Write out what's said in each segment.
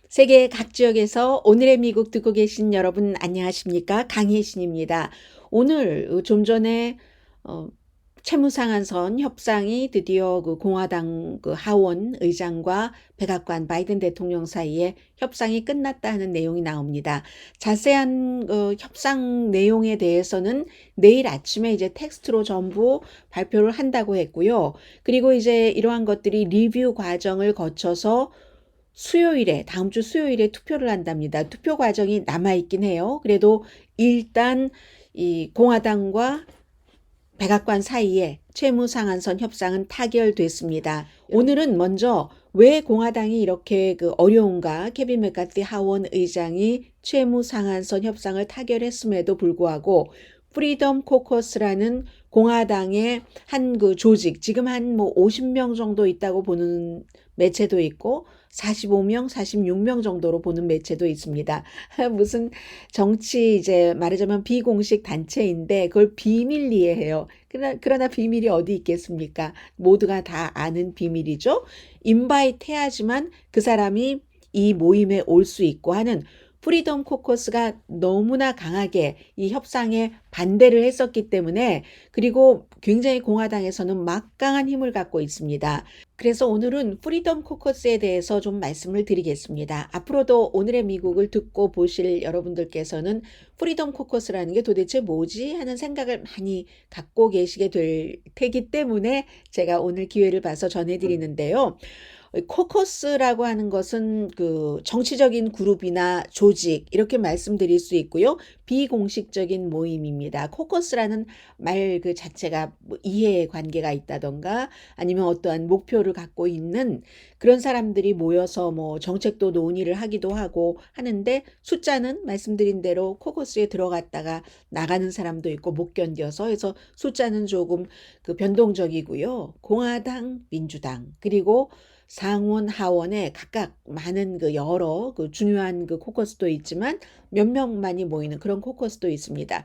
세계 각 지역에서 오늘의 미국 듣고 계신 여러분 안녕하십니까? 강혜신입니다. 오늘 좀 전에 어, 채무상한선 협상이 드디어 그 공화당 그 하원 의장과 백악관 바이든 대통령 사이에 협상이 끝났다 하는 내용이 나옵니다. 자세한 협상 내용에 대해서는 내일 아침에 이제 텍스트로 전부 발표를 한다고 했고요. 그리고 이제 이러한 것들이 리뷰 과정을 거쳐서 수요일에 다음 주 수요일에 투표를 한답니다. 투표 과정이 남아 있긴 해요. 그래도 일단 이 공화당과 백악관 사이에 채무 상한선 협상은 타결됐습니다. 오늘은 먼저 왜 공화당이 이렇게 어려운가? 케빈 맥카티 하원 의장이 채무 상한선 협상을 타결했음에도 불구하고 프리덤 코커스라는 공화당의 한 조직, 지금 한 50명 정도 있다고 보는 매체도 있고 45명, 46명 정도로 보는 매체도 있습니다. 무슨 정치 이제 말하자면 비공식 단체인데 그걸 비밀리에 해요. 그러나 비밀이 어디 있겠습니까? 모두가 다 아는 비밀이죠. 인바이트 해야지만 그 사람이 이 모임에 올 수 있고 하는 프리덤 코커스가 너무나 강하게 이 협상에 반대를 했었기 때문에, 그리고 굉장히 공화당에서는 막강한 힘을 갖고 있습니다. 그래서 오늘은 프리덤 코커스에 대해서 좀 말씀을 드리겠습니다. 앞으로도 오늘의 미국을 듣고 보실 여러분들께서는 프리덤 코커스라는 게 도대체 뭐지 하는 생각을 많이 갖고 계시게 될 테기 때문에 제가 오늘 기회를 봐서 전해드리는데요. 코커스라고 하는 것은 그 정치적인 그룹이나 조직 이렇게 말씀드릴 수 있고요. 비공식적인 모임입니다. 코커스라는 말 그 자체가 이해 관계가 있다던가 아니면 어떠한 목표를 갖고 있는 그런 사람들이 모여서 정책도 논의를 하기도 하고 하는데, 숫자는 말씀드린 대로 코커스에 들어갔다가 나가는 사람도 있고 못 견뎌서 해서 숫자는 조금 변동적이고요. 공화당, 민주당 그리고 상원, 하원에 각각 많은 여러 중요한 코커스도 있지만 몇 명만이 모이는 그런 코커스도 있습니다.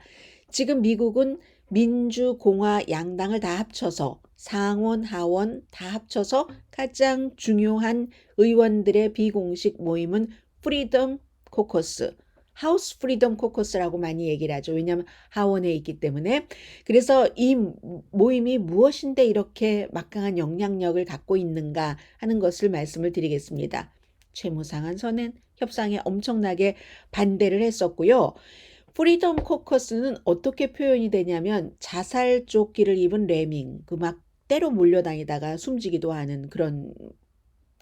지금 미국은 민주, 공화, 양당을 다 합쳐서 상원, 하원 다 합쳐서 가장 중요한 의원들의 비공식 모임은 프리덤 코커스, 하우스 프리덤 코커스라고 많이 얘기를 하죠. 왜냐하면 하원에 있기 때문에. 그래서 이 모임이 무엇인데 이렇게 막강한 영향력을 갖고 있는가 하는 것을 말씀을 드리겠습니다. 채무상한선은 협상에 엄청나게 반대를 했었고요. 프리덤 코커스는 어떻게 표현이 되냐면 자살 조끼를 입은 레밍, 막 떼로 몰려다니다가 숨지기도 하는 그런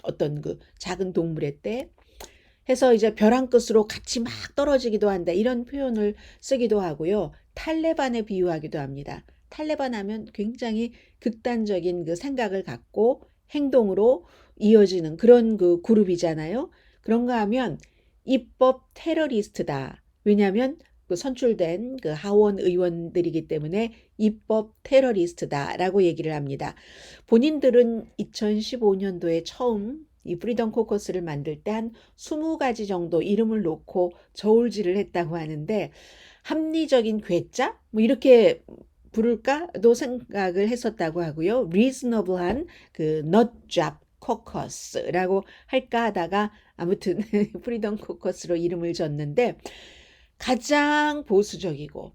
어떤 작은 동물의 떼 해서 이제 벼랑 끝으로 같이 막 떨어지기도 한다, 이런 표현을 쓰기도 하고요. 탈레반에 비유하기도 합니다. 탈레반 하면 굉장히 극단적인 생각을 갖고 행동으로 이어지는 그런 그룹이잖아요. 그런가 하면 입법 테러리스트다. 왜냐하면 선출된 하원 의원들이기 때문에 입법 테러리스트다라고 얘기를 합니다. 본인들은 2015년도에 처음 이 프리덤 코커스를 만들 때 한 20가지 정도 이름을 놓고 저울질을 했다고 하는데, 합리적인 괴짜? 이렇게 부를까도 생각을 했었다고 하고요. reasonable한 nut job caucus라고 할까 하다가 아무튼 프리덤 코커스로 이름을 줬는데, 가장 보수적이고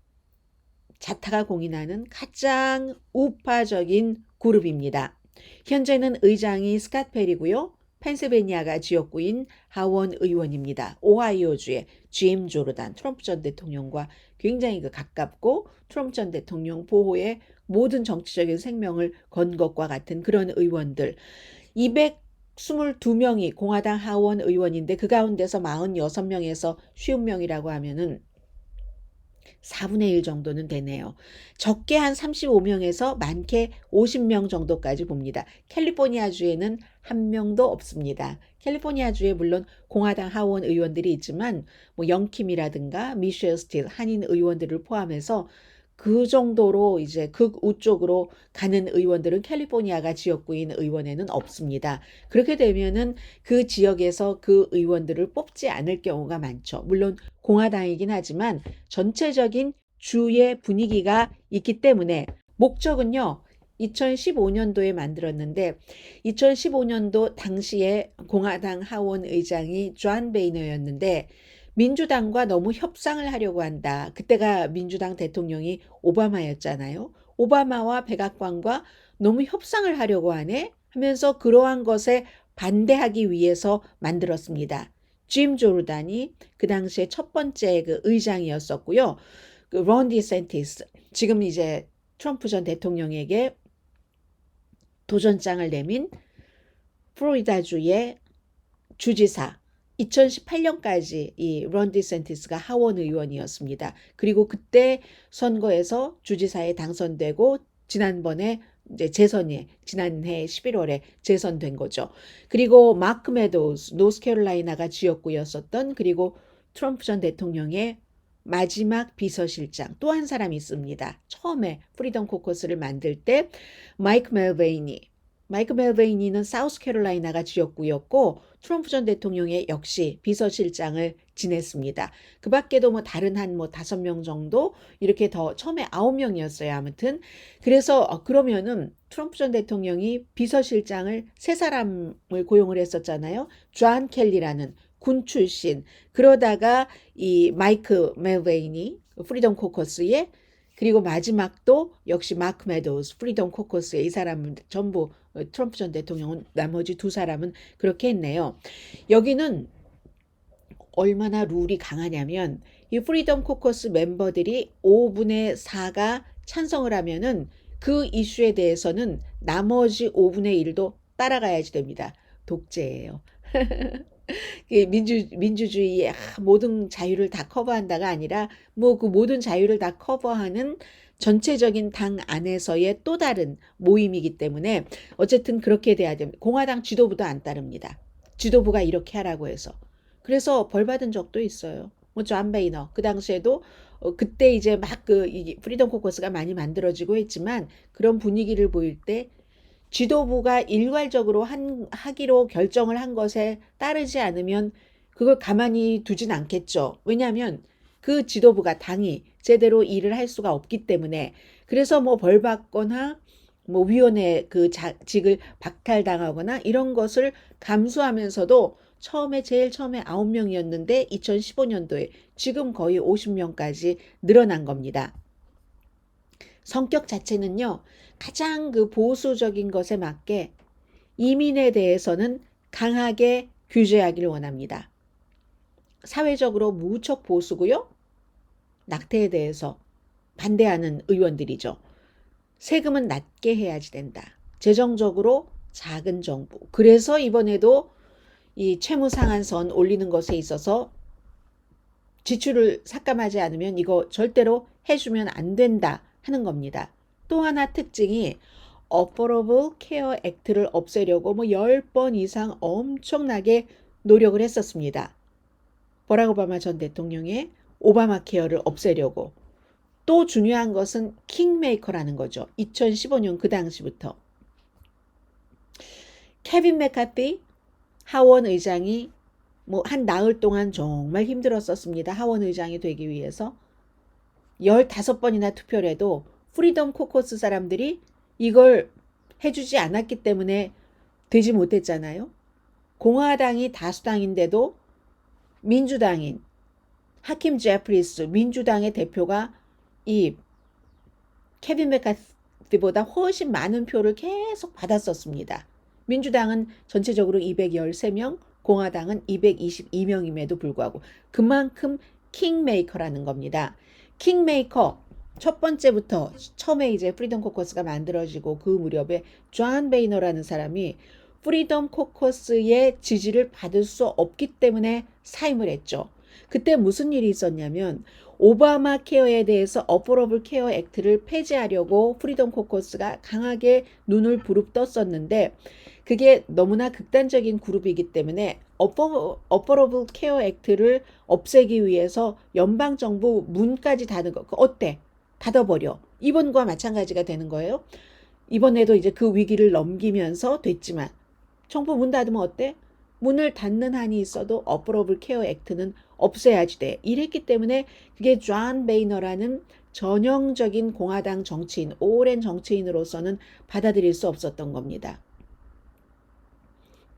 자타가 공인하는 가장 우파적인 그룹입니다. 현재는 의장이 스캇 펠이고요. 펜실베니아가 지역구인 하원 의원입니다. 오하이오주의 짐 조르단 트럼프 전 대통령과 굉장히 가깝고 트럼프 전 대통령 보호에 모든 정치적인 생명을 건 것과 같은 그런 의원들 222명이 공화당 하원 의원인데, 그 가운데서 46명에서 50명이라고 하면은 4분의 1 정도는 되네요. 적게 한 35명에서 많게 50명 정도까지 봅니다. 캘리포니아주에는 한 명도 없습니다. 캘리포니아주에 물론 공화당 하원 의원들이 있지만 영킴이라든가 미셸 스틸 한인 의원들을 포함해서 그 정도로 이제 극우 쪽으로 가는 의원들은 캘리포니아가 지역구인 의원에는 없습니다. 그렇게 되면은 그 지역에서 그 의원들을 뽑지 않을 경우가 많죠. 물론 공화당이긴 하지만 전체적인 주의 분위기가 있기 때문에, 목적은요, 2015년도에 만들었는데 2015년도 당시에 공화당 하원 의장이 존 베이너였는데 민주당과 너무 협상을 하려고 한다. 그때가 민주당 대통령이 오바마였잖아요. 오바마와 백악관과 너무 협상을 하려고 하네 하면서 그러한 것에 반대하기 위해서 만들었습니다. 짐 조르단이 그 당시에 첫 번째 그 의장이었었고요. 그 론 디센티스 지금 이제 트럼프 전 대통령에게 도전장을 내민 플로리다주의 주지사 2018년까지 이 론 디센티스가 하원 의원이었습니다. 그리고 그때 선거에서 주지사에 당선되고 지난번에 이제 지난해 11월에 재선된 거죠. 그리고 마크 메도우스 노스캐롤라이나가 지역구였었던 그리고 트럼프 전 대통령의 마지막 비서실장 또 한 사람이 있습니다. 처음에 프리덤 코커스를 만들 때 마이크 멜베이니는 사우스캐롤라이나가 지역구였고 트럼프 전 대통령의 역시 비서실장을 지냈습니다. 그 밖에도 뭐 다른 한 뭐 5명 정도 이렇게 더 처음에 9명이었어요. 아무튼 그래서 그러면은 트럼프 전 대통령이 비서실장을 3사람을 고용을 했었잖아요. 존 켈리라는 군 출신 그러다가 이 마이크 멜베이니 프리덤 코커스에 그리고 마지막도 역시 마크 메도우스 프리덤 코커스의 이 사람은 전부 트럼프 전 대통령은 나머지 2사람은 그렇게 했네요. 여기는 얼마나 룰이 강하냐면 이 프리덤 코커스 멤버들이 5분의 4가 찬성을 하면은 그 이슈에 대해서는 나머지 5분의 1도 따라가야지 됩니다. 독재예요. 민주주의의 모든 자유를 다 커버한다가 아니라 뭐 그 모든 자유를 다 커버하는 전체적인 당 안에서의 또 다른 모임이기 때문에 어쨌든 그렇게 돼야 됩니다. 공화당 지도부도 안 따릅니다. 지도부가 이렇게 하라고 해서. 그래서 벌 받은 적도 있어요. 뭐 존 베이너 그 당시에도 그때 이제 막 그 프리덤 코커스가 많이 만들어지고 했지만 그런 분위기를 보일 때 지도부가 일괄적으로 하기로 결정을 한 것에 따르지 않으면 그걸 가만히 두진 않겠죠. 왜냐하면 그 지도부가 당이 제대로 일을 할 수가 없기 때문에 그래서 뭐 벌 받거나 뭐 위원회 그 직을 박탈당하거나 이런 것을 감수하면서도 제일 처음에 9명이었는데 2015년도에 지금 거의 50명까지 늘어난 겁니다. 성격 자체는요, 가장 그 보수적인 것에 맞게 이민에 대해서는 강하게 규제하기를 원합니다. 사회적으로 무척 보수고요. 낙태에 대해서 반대하는 의원들이죠. 세금은 낮게 해야지 된다. 재정적으로 작은 정부. 그래서 이번에도 이 채무 상한선 올리는 것에 있어서 지출을 삭감하지 않으면 이거 절대로 해주면 안 된다 하는 겁니다. 또 하나 특징이 Affordable Care Act를 없애려고 뭐 10번 이상 엄청나게 노력을 했었습니다. 버락 오바마 전 대통령의 오바마 케어를 없애려고. 또 중요한 것은 킹메이커라는 거죠. 2015년 그 당시부터. 케빈 메카티 하원 의장이 뭐 한 나흘 동안 정말 힘들었었습니다. 하원 의장이 되기 위해서. 15번이나 투표를 해도 프리덤 코커스 사람들이 이걸 해주지 않았기 때문에 되지 못했잖아요. 공화당이 다수당인데도 민주당인 하킴 제프리스 민주당의 대표가 이 케빈 메카티보다 훨씬 많은 표를 계속 받았었습니다. 민주당은 전체적으로 213명, 공화당은 222명임에도 불구하고 그만큼 킹메이커라는 겁니다. 킹메이커 첫 번째부터 처음에 이제 프리덤 코커스가 만들어지고 그 무렵에 존 베이너라는 사람이 프리덤 코커스의 지지를 받을 수 없기 때문에 사임을 했죠. 그때 무슨 일이 있었냐면 오바마 케어에 대해서 어포러블 케어 액트를 폐지하려고 프리덤 코커스가 강하게 눈을 부릅떴었는데 그게 너무나 극단적인 그룹이기 때문에 어포러블 케어 액트를 없애기 위해서 연방정부 문까지 닫은 거. 어때? 닫아버려. 이번과 마찬가지가 되는 거예요. 이번에도 이제 그 위기를 넘기면서 됐지만 정부 문 닫으면 어때? 문을 닫는 한이 있어도 어퍼러블 케어 액트는 없애야지 돼. 이랬기 때문에 그게 존 베이너라는 전형적인 공화당 정치인, 오랜 정치인으로서는 받아들일 수 없었던 겁니다.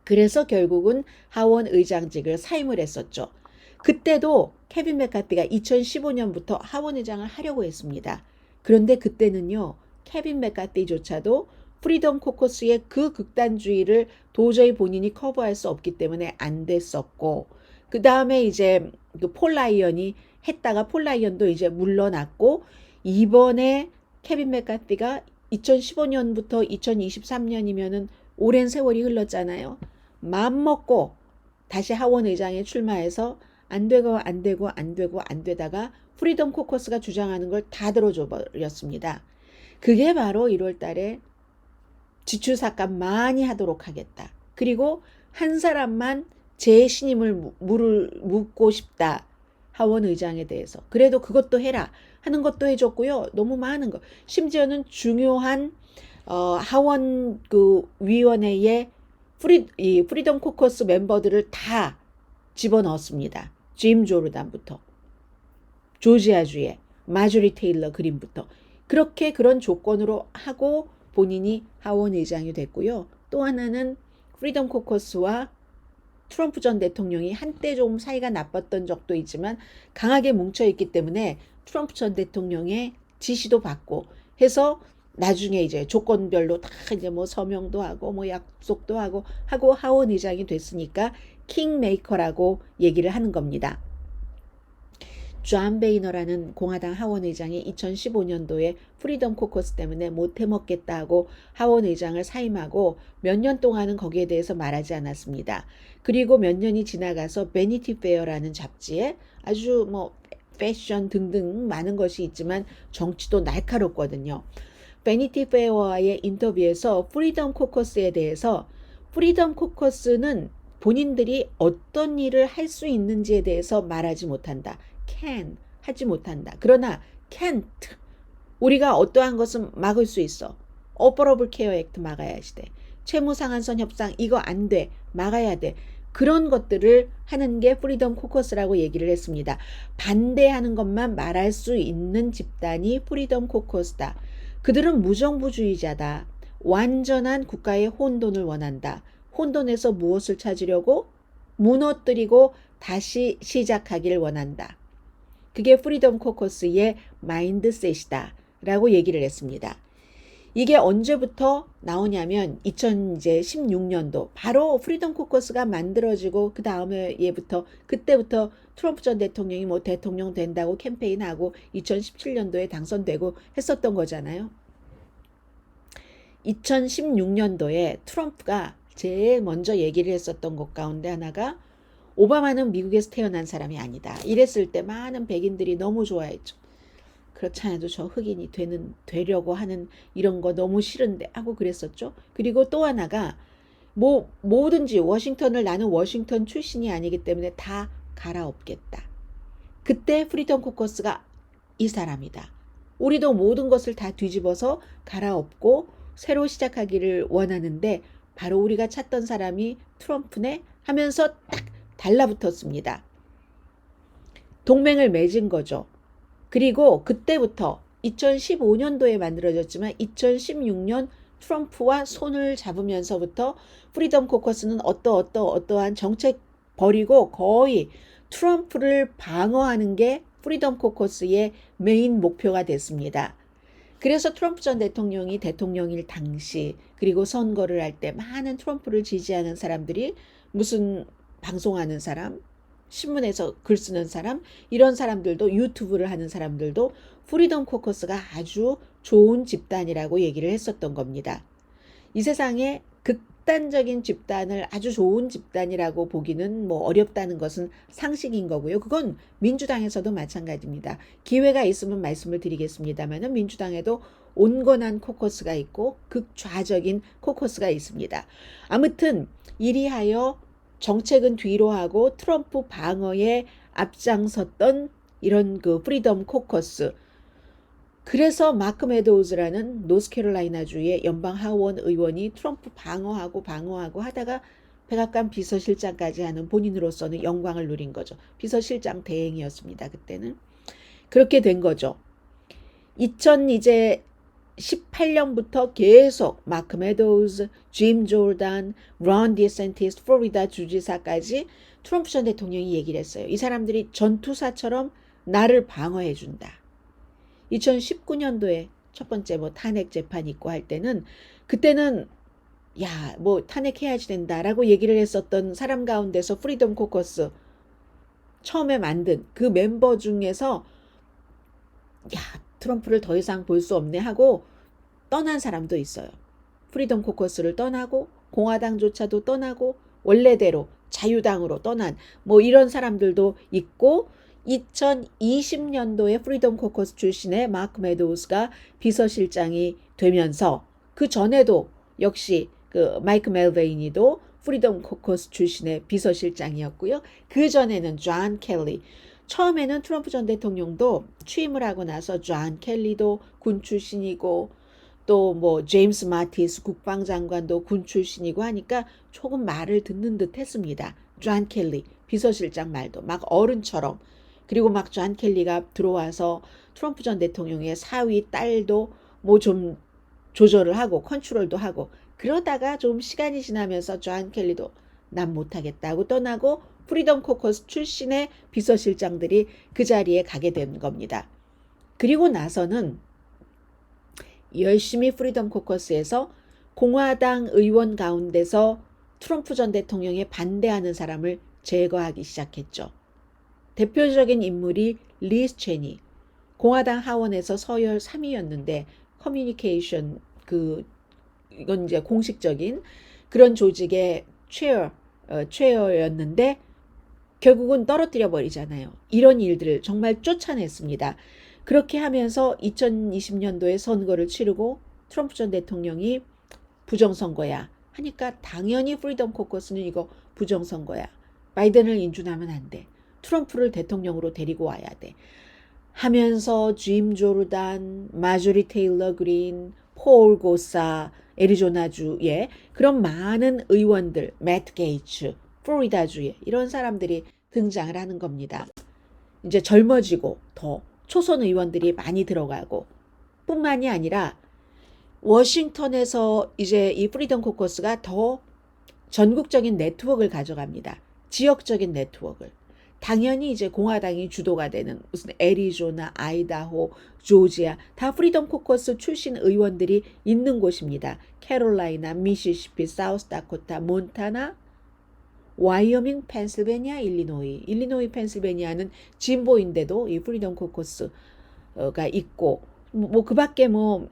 그래서 결국은 하원 의장직을 사임을 했었죠. 그때도 케빈 맥카티가 2015년부터 하원 의장을 하려고 했습니다. 그런데 그때는요, 케빈 맥카티조차도 프리덤 코커스의 그 극단주의를 도저히 본인이 커버할 수 없기 때문에 안 됐었고, 그 다음에 이제 그 폴 라이언이 했다가 폴 라이언도 이제 물러났고, 이번에 케빈 맥카티가 2015년부터 2023년이면은 오랜 세월이 흘렀잖아요. 마음 먹고 다시 하원 의장에 출마해서 안 되고 안 되고 안 되고 안 되다가 프리덤 코커스가 주장하는 걸 다 들어줘 버렸습니다. 그게 바로 1월 달에 지출 삭감 많이 하도록 하겠다. 그리고 한 사람만 제 신임을 묻고 싶다. 하원 의장에 대해서. 그래도 그것도 해라 하는 것도 해줬고요. 너무 많은 거. 심지어는 중요한 하원 그 위원회에 프리덤 코커스 멤버들을 다 집어넣었습니다. 짐 조르단부터 조지아주의 마조리 테일러 그린부터 그렇게 그런 조건으로 하고 본인이 하원 의장이 됐고요. 또 하나는 프리덤 코커스와 트럼프 전 대통령이 한때 좀 사이가 나빴던 적도 있지만 강하게 뭉쳐있기 때문에 트럼프 전 대통령의 지시도 받고 해서 나중에 이제 조건별로 다 이제 뭐 서명도 하고 뭐 약속도 하고 하원 의장이 됐으니까 킹메이커라고 얘기를 하는 겁니다. 존 베이너라는 공화당 하원 의장이 2015년도에 프리덤 코커스 때문에 못 해먹겠다 하고 하원 의장을 사임하고 몇 년 동안은 거기에 대해서 말하지 않았습니다. 그리고 몇 년이 지나가서 베니티 페어라는 잡지에 아주 뭐 패션 등등 많은 것이 있지만 정치도 날카롭거든요. 베니티 페어와의 인터뷰에서 프리덤 코커스에 대해서 프리덤 코커스는 본인들이 어떤 일을 할 수 있는지에 대해서 말하지 못한다. can 하지 못한다. 그러나 can't 우리가 어떠한 것은 막을 수 있어. 어퍼러블 케어 액트 막아야지 돼. 채무상한선 협상 이거 안 돼. 막아야 돼. 그런 것들을 하는 게 프리덤 코커스라고 얘기를 했습니다. 반대하는 것만 말할 수 있는 집단이 프리덤 코커스다. 그들은 무정부주의자다. 완전한 국가의 혼돈을 원한다. 혼돈에서 무엇을 찾으려고? 무너뜨리고 다시 시작하길 원한다. 그게 프리덤 코커스의 마인드셋이다 라고 얘기를 했습니다. 이게 언제부터 나오냐면 2016년도 바로 프리덤 코커스가 만들어지고 그 다음에 그때부터 트럼프 전 대통령이 뭐 대통령 된다고 캠페인하고 2017년도에 당선되고 했었던 거잖아요. 2016년도에 트럼프가 제일 먼저 얘기를 했었던 것 가운데 하나가 오바마는 미국에서 태어난 사람이 아니다. 이랬을 때 많은 백인들이 너무 좋아했죠. 그렇지 않아도 저 흑인이 되려고 하는 이런 거 너무 싫은데 하고 그랬었죠. 그리고 또 하나가 뭐든지 나는 워싱턴 출신이 아니기 때문에 다 갈아엎겠다. 그때 프리덤 코커스가 이 사람이다. 우리도 모든 것을 다 뒤집어서 갈아엎고 새로 시작하기를 원하는데 바로 우리가 찾던 사람이 트럼프네 하면서 딱 달라붙었습니다. 동맹을 맺은 거죠. 그리고 그때부터 2015년도에 만들어졌지만 2016년 트럼프와 손을 잡으면서부터 프리덤 코커스는 어떠한 정책 버리고 거의 트럼프를 방어하는 게 프리덤 코커스의 메인 목표가 됐습니다. 그래서 트럼프 전 대통령이 대통령일 당시 그리고 선거를 할 때 많은 트럼프를 지지하는 사람들이 무슨 방송하는 사람, 신문에서 글 쓰는 사람, 이런 사람들도 유튜브를 하는 사람들도 프리덤 코커스가 아주 좋은 집단이라고 얘기를 했었던 겁니다. 이 세상에 극단적인 집단을 아주 좋은 집단이라고 보기는 뭐 어렵다는 것은 상식인 거고요. 그건 민주당에서도 마찬가지입니다. 기회가 있으면 말씀을 드리겠습니다만 민주당에도 온건한 코커스가 있고 극좌적인 코커스가 있습니다. 아무튼 이리하여 정책은 뒤로 하고 트럼프 방어에 앞장섰던 이런 그 프리덤 코커스. 그래서 마크 메도우즈라는 노스캐롤라이나주의 연방 하원 의원이 트럼프 방어하고 하다가 백악관 비서실장까지 하는 본인으로서는 영광을 누린 거죠. 비서실장 대행이었습니다. 그때는. 그렇게 된 거죠. 2018년부터 계속 마크 메도우즈, 짐 조단, 론 디센티스, 플로리다 주지사까지 트럼프 전 대통령이 얘기를 했어요. 이 사람들이 전투사처럼 나를 방어해 준다. 2019년도에 첫 번째 뭐 탄핵 재판 있고 할 때는 그때는 야, 뭐 탄핵해야지 된다라고 얘기를 했었던 사람 가운데서 프리덤 코커스 처음에 만든 그 멤버 중에서 야, 트럼프를 더 이상 볼 수 없네 하고 떠난 사람도 있어요. 프리덤 코커스를 떠나고 공화당조차도 떠나고 원래대로 자유당으로 떠난 뭐 이런 사람들도 있고 2020년도에 프리덤 코커스 출신의 마크 메도우스가 비서실장이 되면서 그 전에도 역시 그 마이크 멜베이니도 프리덤 코커스 출신의 비서실장이었고요. 그 전에는 존 켈리 처음에는 트럼프 전 대통령도 취임을 하고 나서 존 켈리도 군 출신이고 또 뭐 제임스 마티스 국방장관도 군 출신이고 하니까 조금 말을 듣는 듯 했습니다. 존 켈리 비서실장 말도 막 어른처럼 그리고 막 존 켈리가 들어와서 트럼프 전 대통령의 사위 딸도 뭐 좀 조절을 하고 컨트롤도 하고 그러다가 좀 시간이 지나면서 존 켈리도 난 못하겠다고 떠나고 프리덤 코커스 출신의 비서실장들이 그 자리에 가게 된 겁니다. 그리고 나서는 열심히 프리덤 코커스에서 공화당 의원 가운데서 트럼프 전 대통령에 반대하는 사람을 제거하기 시작했죠. 대표적인 인물이 리스 체니, 공화당 하원에서 서열 3위였는데 커뮤니케이션 이건 이제 공식적인 그런 조직의 체어였는데 결국은 떨어뜨려 버리잖아요. 이런 일들을 정말 쫓아냈습니다. 그렇게 하면서 2020년도에 선거를 치르고 트럼프 전 대통령이 부정선거야 하니까 당연히 프리덤 코커스는 이거 부정선거야. 바이든을 인준하면 안 돼. 트럼프를 대통령으로 데리고 와야 돼. 하면서 짐 조르단, 마조리 테일러 그린, 폴 고사, 애리조나주의 그런 많은 의원들, 매트 게이츠, 플로리다주의 이런 사람들이 등장을 하는 겁니다. 이제 젊어지고 더 초선 의원들이 많이 들어가고 뿐만이 아니라 워싱턴에서 이제 이 프리덤 코커스가 더 전국적인 네트워크를 가져갑니다. 지역적인 네트워크를. 당연히 이제 공화당이 주도가 되는 무슨 애리조나, 아이다호, 조지아 다 프리덤 코커스 출신 의원들이 있는 곳입니다. 캐롤라이나, 미시시피, 사우스다코타, 몬타나, 와이어밍, 펜실베니아, 일리노이, 펜실베니아는 진보인데도 이 프리덤 코커스가 있고 뭐 그밖에 뭐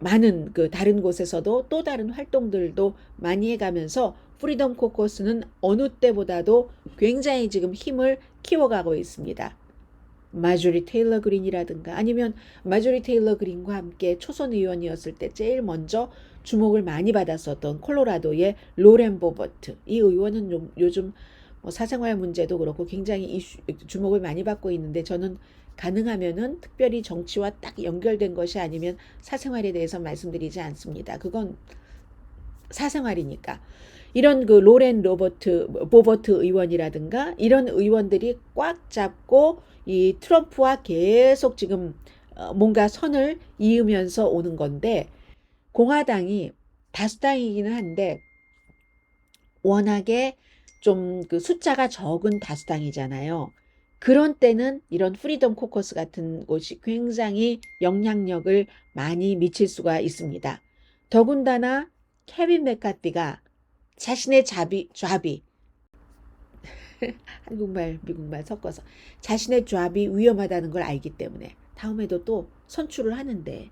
많은 그 다른 곳에서도 또 다른 활동들도 많이 해가면서 프리덤 코커스는 어느 때보다도 굉장히 지금 힘을 키워가고 있습니다. 마조리 테일러 그린이라든가 아니면 마조리 테일러 그린과 함께 초선 의원이었을 때 제일 먼저 주목을 많이 받았었던 콜로라도의 로렌 보버트 이 의원은 요즘 뭐 사생활 문제도 그렇고 굉장히 주목을 많이 받고 있는데 저는 가능하면은 특별히 정치와 딱 연결된 것이 아니면 사생활에 대해서 말씀드리지 않습니다. 그건 사생활이니까. 이런 그 로렌 보버트 의원이라든가 이런 의원들이 꽉 잡고 이 트럼프와 계속 지금 뭔가 선을 이으면서 오는 건데 공화당이 다수당이기는 한데 워낙에 좀 그 숫자가 적은 다수당이잖아요. 그런 때는 이런 프리덤 코커스 같은 곳이 굉장히 영향력을 많이 미칠 수가 있습니다. 더군다나 케빈 맥카티가 자신의 좌비 한국말 미국말 섞어서 자신의 좌비 위험하다는 걸 알기 때문에 다음에도 또 선출을 하는데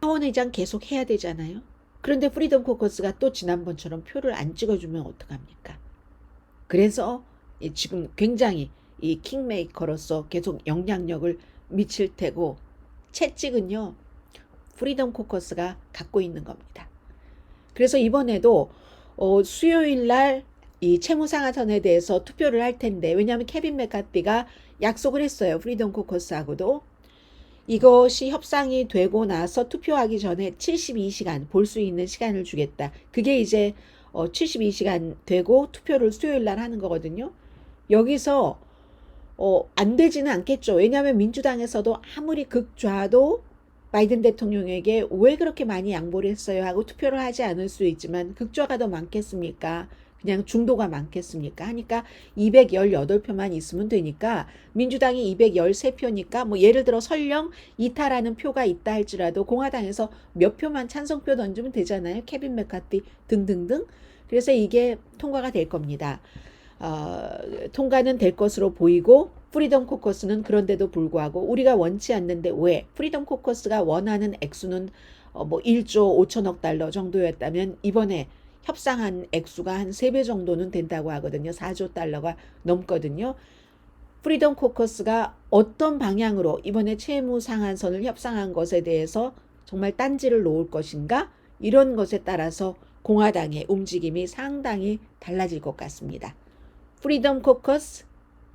하원의장 계속 해야 되잖아요. 그런데 프리덤 코커스가 또 지난번처럼 표를 안 찍어주면 어떡합니까? 그래서 지금 굉장히 이 킹메이커로서 계속 영향력을 미칠 테고 채찍은요 프리덤 코커스가 갖고 있는 겁니다. 그래서 이번에도 수요일 날 이 채무상한선에 대해서 투표를 할 텐데 왜냐하면 케빈 맥카티가 약속을 했어요. 프리덤 코커스하고도 이것이 협상이 되고 나서 투표하기 전에 72시간 볼 수 있는 시간을 주겠다. 그게 이제 72시간 되고 투표를 수요일 날 하는 거거든요. 여기서 안 되지는 않겠죠. 왜냐하면 민주당에서도 아무리 극좌도 바이든 대통령에게 왜 그렇게 많이 양보를 했어요 하고 투표를 하지 않을 수 있지만 극좌가 더 많겠습니까? 그냥 중도가 많겠습니까? 하니까 218표만 있으면 되니까 민주당이 213표니까 뭐 예를 들어 설령 이탈하는 표가 있다 할지라도 공화당에서 몇 표만 찬성표 던지면 되잖아요. 케빈 맥카티 등등등. 그래서 이게 통과가 될 겁니다. 통과는 될 것으로 보이고 프리덤 코커스는 그런데도 불구하고 우리가 원치 않는데 왜 프리덤 코커스가 원하는 액수는 뭐 1조 5천억 달러 정도였다면 이번에 협상한 액수가 한 3배 정도는 된다고 하거든요. 4조 달러가 넘거든요. 프리덤 코커스가 어떤 방향으로 이번에 채무 상한선을 협상한 것에 대해서 정말 딴지를 놓을 것인가? 이런 것에 따라서 공화당의 움직임이 상당히 달라질 것 같습니다. 프리덤 코커스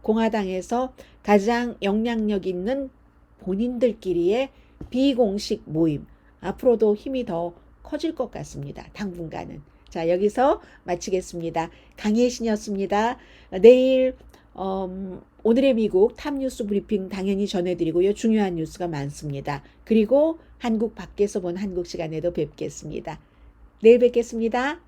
공화당에서 가장 영향력 있는 본인들끼리의 비공식 모임 앞으로도 힘이 더 커질 것 같습니다. 당분간은. 자, 여기서 마치겠습니다. 강혜신이었습니다. 내일 오늘의 미국 탑뉴스 브리핑 당연히 전해드리고요. 중요한 뉴스가 많습니다. 그리고 한국 밖에서 본 한국 시간에도 뵙겠습니다. 내일 뵙겠습니다.